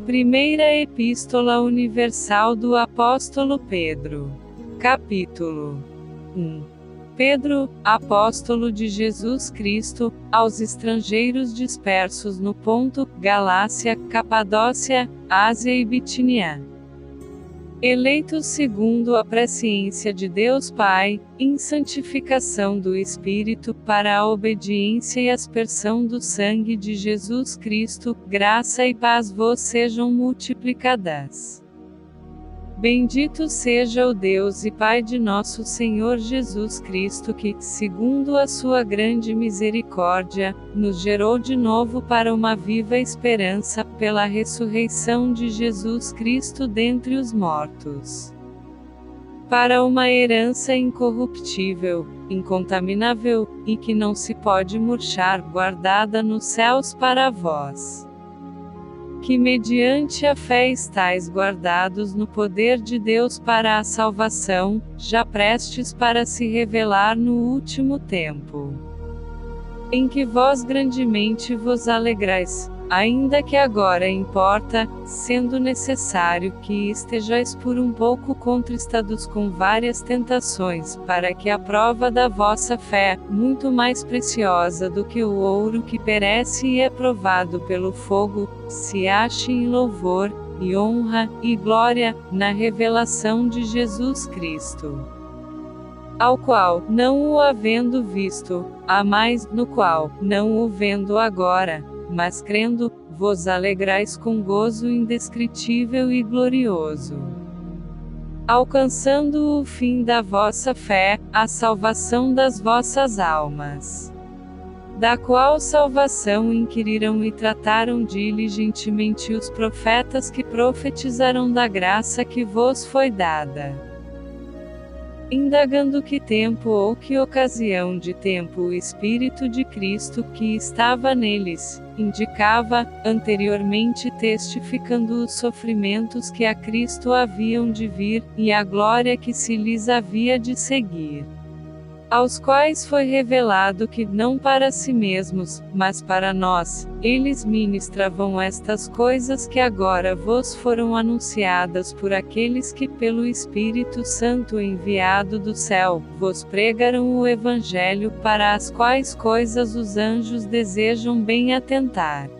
Primeira Epístola Universal do Apóstolo Pedro. Capítulo 1. Pedro, apóstolo de Jesus Cristo, aos estrangeiros dispersos no Ponto, Galácia, Capadócia, Ásia e Bitínia, eleitos segundo a presciência de Deus Pai, em santificação do Espírito, para a obediência e aspersão do sangue de Jesus Cristo, graça e paz vos sejam multiplicadas. Bendito seja o Deus e Pai de nosso Senhor Jesus Cristo que, segundo a sua grande misericórdia, nos gerou de novo para uma viva esperança, pela ressurreição de Jesus Cristo dentre os mortos, para uma herança incorruptível, incontaminável, e que não se pode murchar, guardada nos céus para vós, que mediante a fé estais guardados no poder de Deus para a salvação, já prestes para se revelar no último tempo, em que vós grandemente vos alegrais, ainda que agora importa, sendo necessário que estejais por um pouco contristados com várias tentações, para que a prova da vossa fé, muito mais preciosa do que o ouro que perece e é provado pelo fogo, se ache em louvor, e honra, e glória, na revelação de Jesus Cristo, ao qual, não o havendo visto, há mais, no qual, não o vendo agora, mas crendo, vos alegrais com gozo indescritível e glorioso, alcançando o fim da vossa fé, a salvação das vossas almas, da qual salvação inquiriram e trataram diligentemente os profetas que profetizaram da graça que vos foi dada, indagando que tempo ou que ocasião de tempo o Espírito de Cristo que estava neles, indicava, anteriormente testificando os sofrimentos que a Cristo haviam de vir, e a glória que se lhes havia de seguir, aos quais foi revelado que, não para si mesmos, mas para nós, eles ministravam estas coisas que agora vos foram anunciadas por aqueles que pelo Espírito Santo enviado do céu, vos pregaram o Evangelho, para as quais coisas os anjos desejam bem atentar.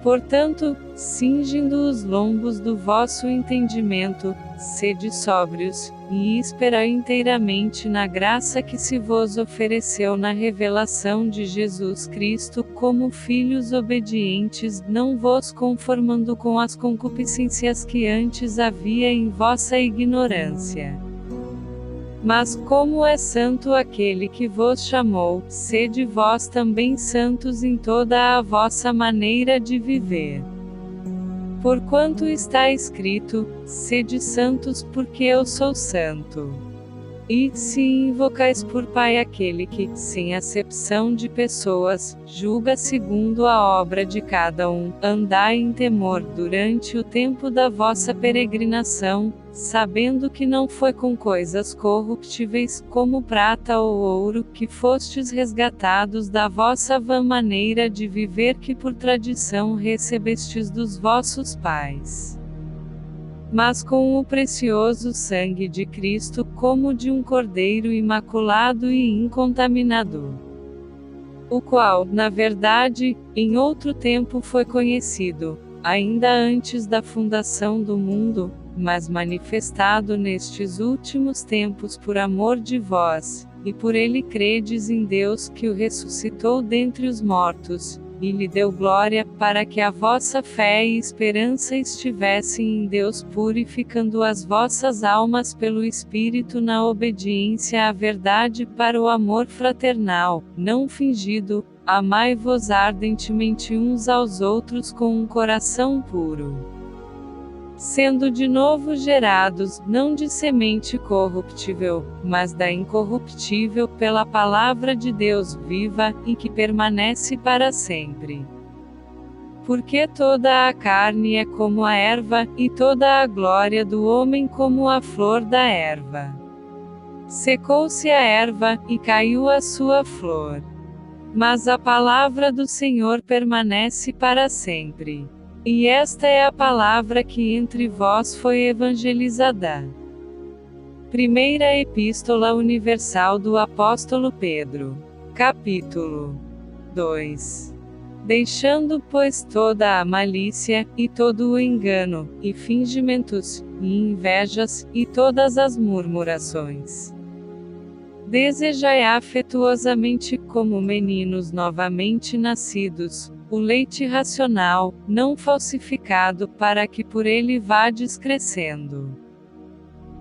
Portanto, cingindo os lombos do vosso entendimento, sede sóbrios, e esperai inteiramente na graça que se vos ofereceu na revelação de Jesus Cristo, como filhos obedientes, não vos conformando com as concupiscências que antes havia em vossa ignorância. Mas como é santo aquele que vos chamou, sede vós também santos em toda a vossa maneira de viver. Porquanto está escrito, sede santos porque eu sou santo. E, se invocais por Pai aquele que, sem acepção de pessoas, julga segundo a obra de cada um, andai em temor durante o tempo da vossa peregrinação, sabendo que não foi com coisas corruptíveis, como prata ou ouro, que fostes resgatados da vossa vã maneira de viver que por tradição recebestes dos vossos pais, mas com o precioso sangue de Cristo, como de um cordeiro imaculado e incontaminado, o qual, na verdade, em outro tempo foi conhecido, ainda antes da fundação do mundo, mas manifestado nestes últimos tempos por amor de vós, e por ele credes em Deus que o ressuscitou dentre os mortos, e lhe deu glória, para que a vossa fé e esperança estivessem em Deus, purificando as vossas almas pelo Espírito na obediência à verdade para o amor fraternal, não fingido. Amai-vos ardentemente uns aos outros com um coração puro, sendo de novo gerados, não de semente corruptível, mas da incorruptível, pela palavra de Deus viva, e que permanece para sempre. Porque toda a carne é como a erva, e toda a glória do homem como a flor da erva. Secou-se a erva, e caiu a sua flor. Mas a palavra do Senhor permanece para sempre. E esta é a palavra que entre vós foi evangelizada. Primeira Epístola Universal do Apóstolo Pedro. Capítulo 2. Deixando, pois, toda a malícia, e todo o engano, e fingimentos, e invejas, e todas as murmurações. Desejai afetuosamente, como meninos novamente nascidos, o leite racional, não falsificado, para que por ele vades crescendo.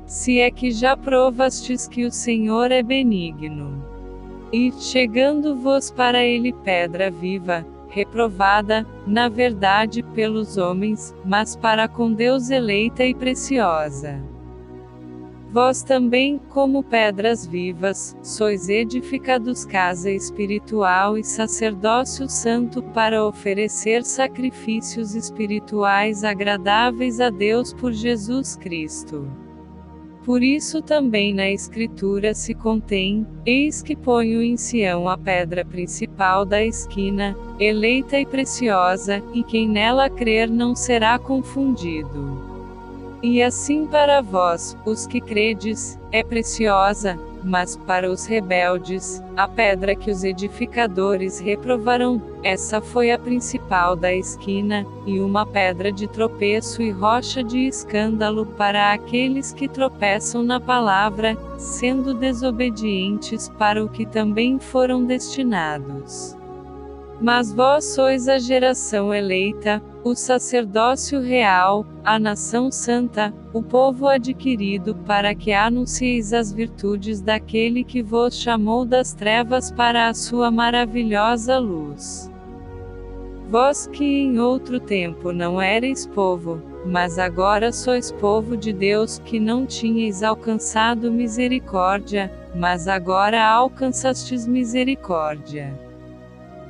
Se é que já provastes que o Senhor é benigno. E, chegando-vos para ele pedra viva, reprovada, na verdade, pelos homens, mas para com Deus eleita e preciosa. Vós também, como pedras vivas, sois edificados casa espiritual e sacerdócio santo para oferecer sacrifícios espirituais agradáveis a Deus por Jesus Cristo. Por isso também na Escritura se contém: eis que ponho em Sião a pedra principal da esquina, eleita e preciosa, e quem nela crer não será confundido. E assim para vós, os que credes, é preciosa, mas para os rebeldes, a pedra que os edificadores reprovarão, essa foi a principal da esquina, e uma pedra de tropeço e rocha de escândalo para aqueles que tropeçam na palavra, sendo desobedientes para o que também foram destinados. Mas vós sois a geração eleita, o sacerdócio real, a nação santa, o povo adquirido para que anuncieis as virtudes daquele que vos chamou das trevas para a sua maravilhosa luz. Vós que em outro tempo não erais povo, mas agora sois povo de Deus, que não tinhais alcançado misericórdia, mas agora alcançastes misericórdia.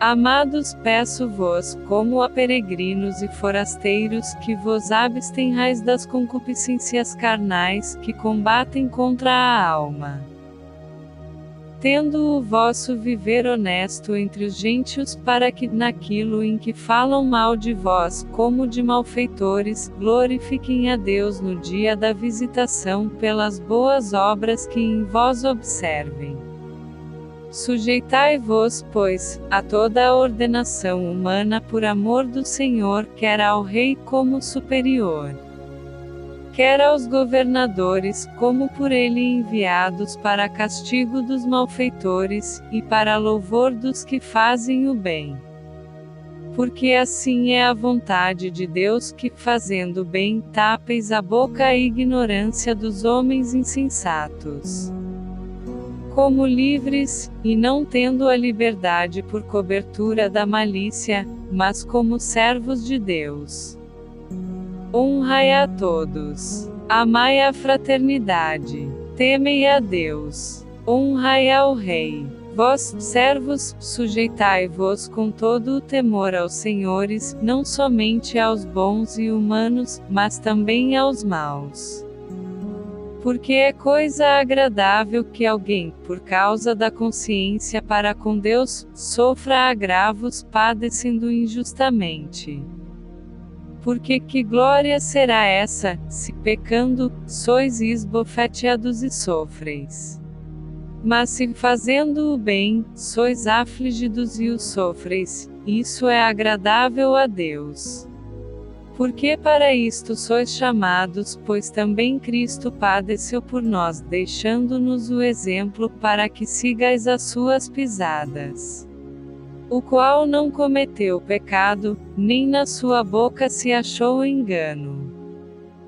Amados, peço-vos, como a peregrinos e forasteiros, que vos abstenhais das concupiscências carnais, que combatem contra a alma. Tendo o vosso viver honesto entre os gentios, para que, naquilo em que falam mal de vós, como de malfeitores, glorifiquem a Deus no dia da visitação pelas boas obras que em vós observem. Sujeitai-vos, pois, a toda a ordenação humana por amor do Senhor, quer ao rei como superior, quer aos governadores, como por ele enviados para castigo dos malfeitores, e para louvor dos que fazem o bem. Porque assim é a vontade de Deus que, fazendo bem, tapeis a boca à ignorância dos homens insensatos. Como livres, e não tendo a liberdade por cobertura da malícia, mas como servos de Deus. Honrai a todos. Amai a fraternidade. Temei a Deus. Honrai ao Rei. Vós, servos, sujeitai-vos com todo o temor aos senhores, não somente aos bons e humanos, mas também aos maus. Porque é coisa agradável que alguém, por causa da consciência para com Deus, sofra agravos padecendo injustamente. Porque que glória será essa, se pecando, sois esbofeteados e sofreis? Mas se fazendo o bem, sois afligidos e o sofreis, isso é agradável a Deus. Porque para isto sois chamados, pois também Cristo padeceu por nós, deixando-nos o exemplo para que sigais as suas pisadas. O qual não cometeu pecado, nem na sua boca se achou engano.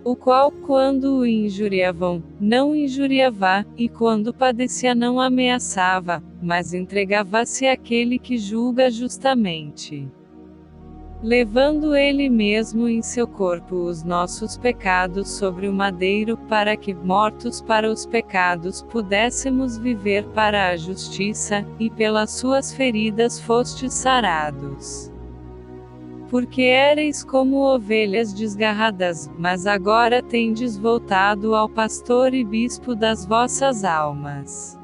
O qual, quando o injuriavam, não injuriava, e quando padecia não ameaçava, mas entregava-se àquele que julga justamente. Levando ele mesmo em seu corpo os nossos pecados sobre o madeiro, para que, mortos para os pecados, pudéssemos viver para a justiça, e pelas suas feridas fostes sarados. Porque éreis como ovelhas desgarradas, mas agora tendes voltado ao pastor e bispo das vossas almas.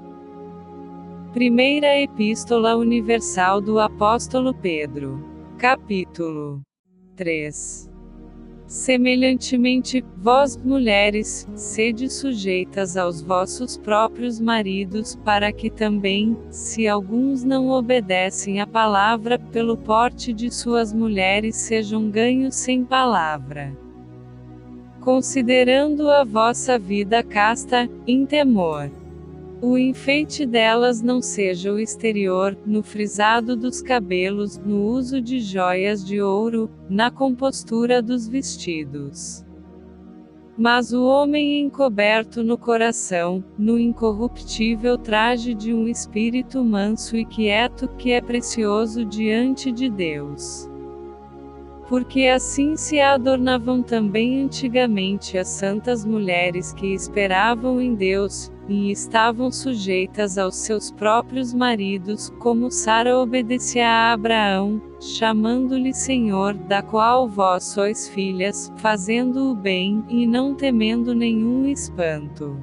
Primeira Epístola Universal do Apóstolo Pedro. Capítulo 3. Semelhantemente, vós, mulheres, sede sujeitas aos vossos próprios maridos, para que também, se alguns não obedecem à palavra, pelo porte de suas mulheres sejam ganhos sem palavra. Considerando a vossa vida casta, em temor. O enfeite delas não seja o exterior, no frisado dos cabelos, no uso de joias de ouro, na compostura dos vestidos. Mas o homem encoberto no coração, no incorruptível traje de um espírito manso e quieto, que é precioso diante de Deus. Porque assim se adornavam também antigamente as santas mulheres que esperavam em Deus, e estavam sujeitas aos seus próprios maridos, como Sara obedecia a Abraão, chamando-lhe Senhor, da qual vós sois filhas, fazendo o bem, e não temendo nenhum espanto.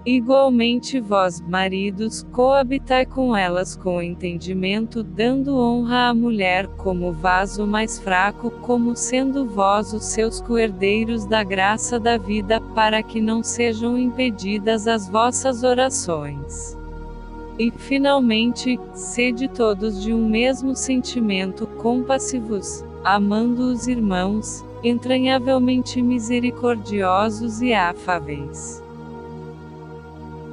Igualmente vós, maridos, coabitai com elas com entendimento, dando honra à mulher como vaso mais fraco, como sendo vós os seus coerdeiros da graça da vida, para que não sejam impedidas as vossas orações. E, finalmente, sede todos de um mesmo sentimento, compassivos, amando os irmãos, entranhavelmente misericordiosos e afáveis.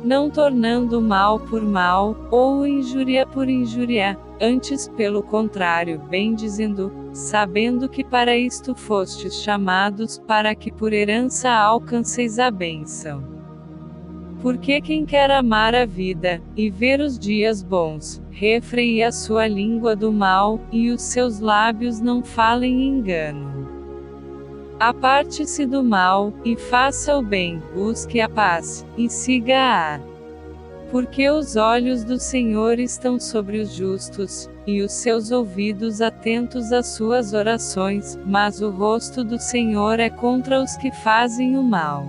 Não tornando mal por mal, ou injúria por injúria, antes pelo contrário, bem dizendo, sabendo que para isto fostes chamados, para que por herança alcanceis a bênção. Porque quem quer amar a vida, e ver os dias bons, refreie a sua língua do mal, e os seus lábios não falem engano. Aparte-se do mal, e faça o bem, busque a paz, e siga-a. Porque os olhos do Senhor estão sobre os justos, e os seus ouvidos atentos às suas orações, mas o rosto do Senhor é contra os que fazem o mal.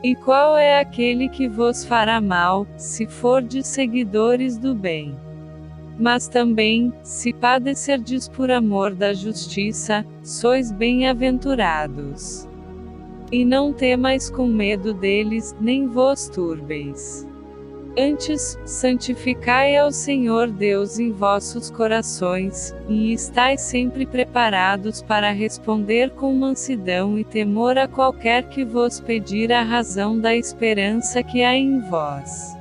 E qual é aquele que vos fará mal, se fordes seguidores do bem? Mas também, se padecerdes por amor da justiça, sois bem-aventurados. E não temais com medo deles, nem vos turbeis. Antes, santificai ao Senhor Deus em vossos corações, e estais sempre preparados para responder com mansidão e temor a qualquer que vos pedir a razão da esperança que há em vós.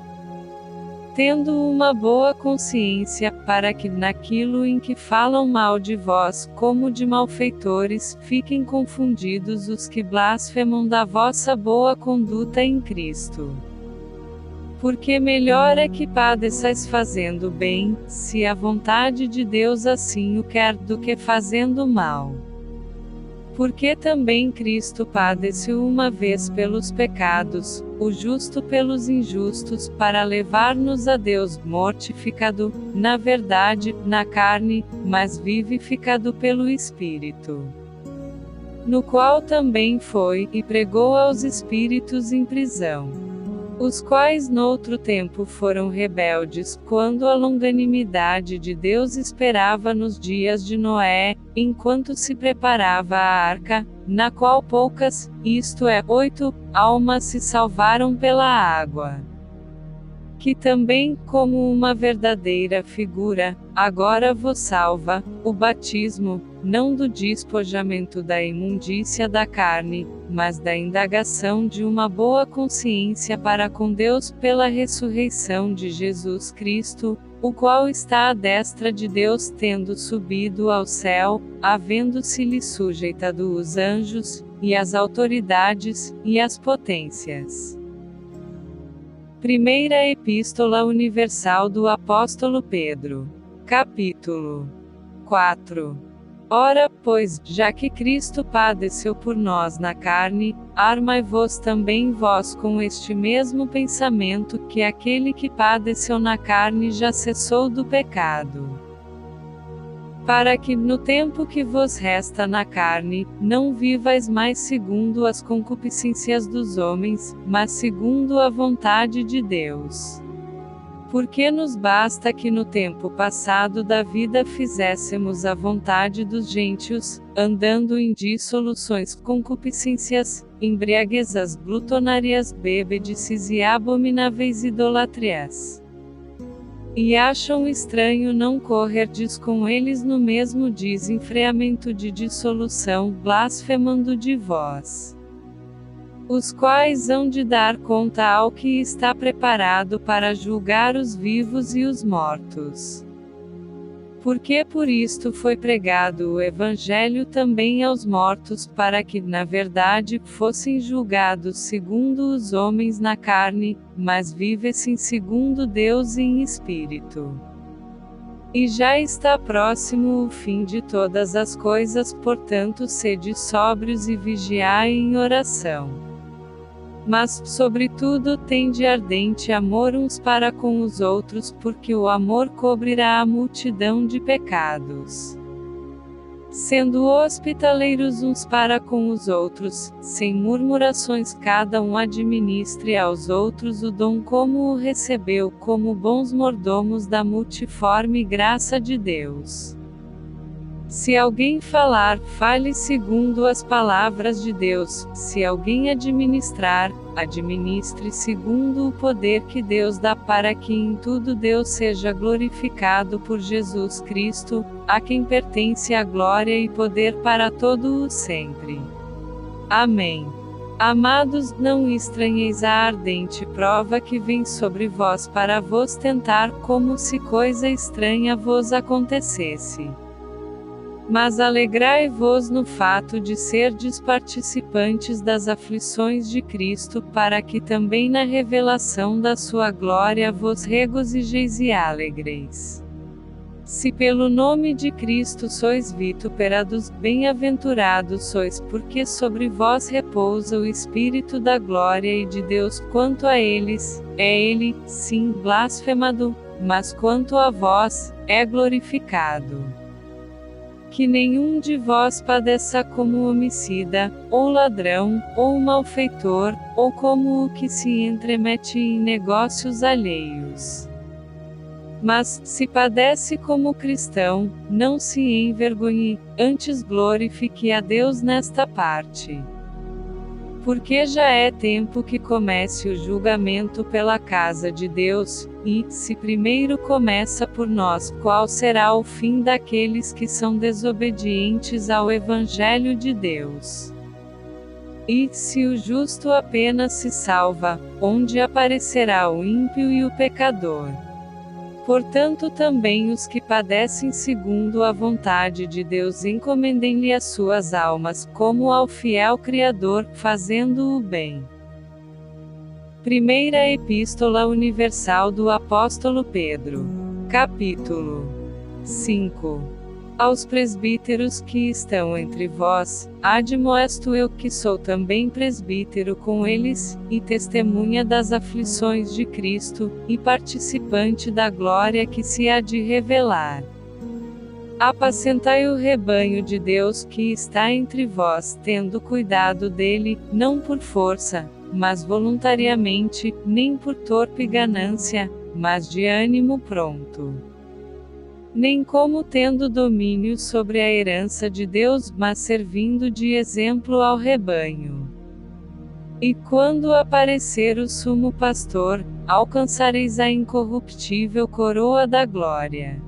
Tendo uma boa consciência, para que, naquilo em que falam mal de vós, como de malfeitores, fiquem confundidos os que blasfemam da vossa boa conduta em Cristo. Porque melhor é que padeçais fazendo bem, se a vontade de Deus assim o quer, do que fazendo mal. Porque também Cristo padeceu uma vez pelos pecados, o justo pelos injustos, para levar-nos a Deus, mortificado, na verdade, na carne, mas vivificado pelo Espírito. No qual também foi, e pregou aos espíritos em prisão. Os quais noutro tempo foram rebeldes, quando a longanimidade de Deus esperava nos dias de Noé, enquanto se preparava a arca, na qual poucas, isto é, 8, almas se salvaram pela água. Que também, como uma verdadeira figura, agora vos salva, o batismo, não do despojamento da imundícia da carne, mas da indagação de uma boa consciência para com Deus pela ressurreição de Jesus Cristo, o qual está à destra de Deus tendo subido ao céu, havendo-se-lhe sujeitado os anjos, e as autoridades, e as potências. Primeira Epístola Universal do Apóstolo Pedro. Capítulo 4. Ora, pois, já que Cristo padeceu por nós na carne, armai-vos também vós com este mesmo pensamento, que aquele que padeceu na carne já cessou do pecado. Para que, no tempo que vos resta na carne, não vivais mais segundo as concupiscências dos homens, mas segundo a vontade de Deus. Porque nos basta que no tempo passado da vida fizéssemos a vontade dos gentios, andando em dissoluções, concupiscências, embriaguezas, glutonarias, bebedices e abomináveis idolatrias. E acham estranho não correrdes com eles no mesmo desenfreamento de dissolução, blasfemando de vós, os quais hão de dar conta ao que está preparado para julgar os vivos e os mortos. Porque por isto foi pregado o Evangelho também aos mortos, para que, na verdade, fossem julgados segundo os homens na carne, mas vivessem segundo Deus em espírito. E já está próximo o fim de todas as coisas, portanto sede sóbrios e vigiai em oração. Mas, sobretudo, tende ardente amor uns para com os outros, porque o amor cobrirá a multidão de pecados. Sendo hospitaleiros uns para com os outros, sem murmurações, cada um administre aos outros o dom como o recebeu, como bons mordomos da multiforme graça de Deus. Se alguém falar, fale segundo as palavras de Deus; se alguém administrar, administre segundo o poder que Deus dá, para que em tudo Deus seja glorificado por Jesus Cristo, a quem pertence a glória e poder para todo o sempre. Amém. Amados, não estranheis a ardente prova que vem sobre vós para vos tentar, como se coisa estranha vos acontecesse. Mas alegrai-vos no fato de serdes participantes das aflições de Cristo, para que também na revelação da sua glória vos regozijeis e alegreis. Se pelo nome de Cristo sois vituperados, bem-aventurados sois, porque sobre vós repousa o Espírito da glória e de Deus. Quanto a eles, é ele, sim, blasfemado, mas quanto a vós, é glorificado. Que nenhum de vós padeça como homicida, ou ladrão, ou malfeitor, ou como o que se entremete em negócios alheios. Mas, se padece como cristão, não se envergonhe, antes glorifique a Deus nesta parte. Porque já é tempo que comece o julgamento pela casa de Deus, e, se primeiro começa por nós, qual será o fim daqueles que são desobedientes ao Evangelho de Deus? E, se o justo apenas se salva, onde aparecerá o ímpio e o pecador? Portanto também os que padecem segundo a vontade de Deus encomendem-lhe as suas almas, como ao fiel Criador, fazendo o bem. Primeira Epístola Universal do Apóstolo Pedro. Capítulo 5. Aos presbíteros que estão entre vós, admoesto eu, que sou também presbítero com eles, e testemunha das aflições de Cristo, e participante da glória que se há de revelar. Apacentai o rebanho de Deus que está entre vós, tendo cuidado dele, não por força, mas voluntariamente, nem por torpe ganância, mas de ânimo pronto. Nem como tendo domínio sobre a herança de Deus, mas servindo de exemplo ao rebanho. E quando aparecer o sumo pastor, alcançareis a incorruptível coroa da glória.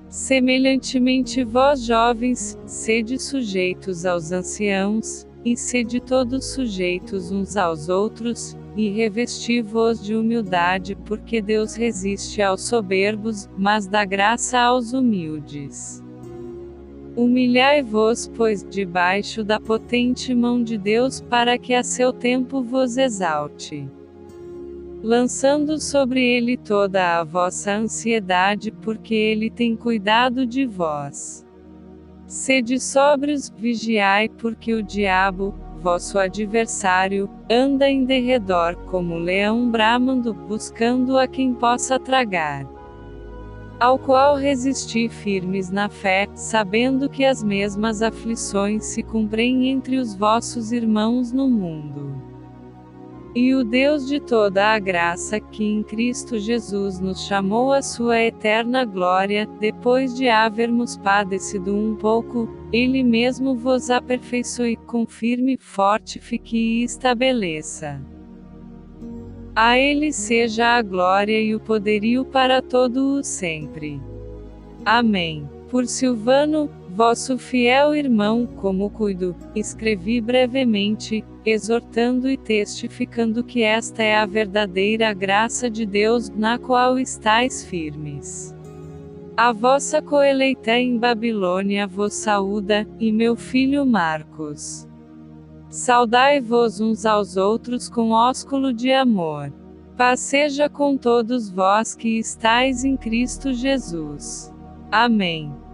Semelhantemente vós jovens, sede sujeitos aos anciãos, e sede todos sujeitos uns aos outros, e revesti-vos de humildade, porque Deus resiste aos soberbos, mas dá graça aos humildes. Humilhai-vos, pois, debaixo da potente mão de Deus, para que a seu tempo vos exalte. Lançando sobre ele toda a vossa ansiedade, porque ele tem cuidado de vós. Sede sóbrios, vigiai, porque o diabo, vosso adversário, anda em derredor como um leão bramando, buscando a quem possa tragar. Ao qual resisti firmes na fé, sabendo que as mesmas aflições se cumprem entre os vossos irmãos no mundo. E o Deus de toda a graça, que em Cristo Jesus nos chamou à sua eterna glória, depois de havermos padecido um pouco, Ele mesmo vos aperfeiçoe, confirme, fortifique e estabeleça. A Ele seja a glória e o poderio para todo o sempre. Amém. Por Silvano, vosso fiel irmão, como cuido, escrevi brevemente, exortando e testificando que esta é a verdadeira graça de Deus, na qual estáis firmes. A vossa coeleita em Babilônia vos saúda, e meu filho Marcos. Saudai-vos uns aos outros com ósculo de amor. Paz seja com todos vós que estáis em Cristo Jesus. Amém.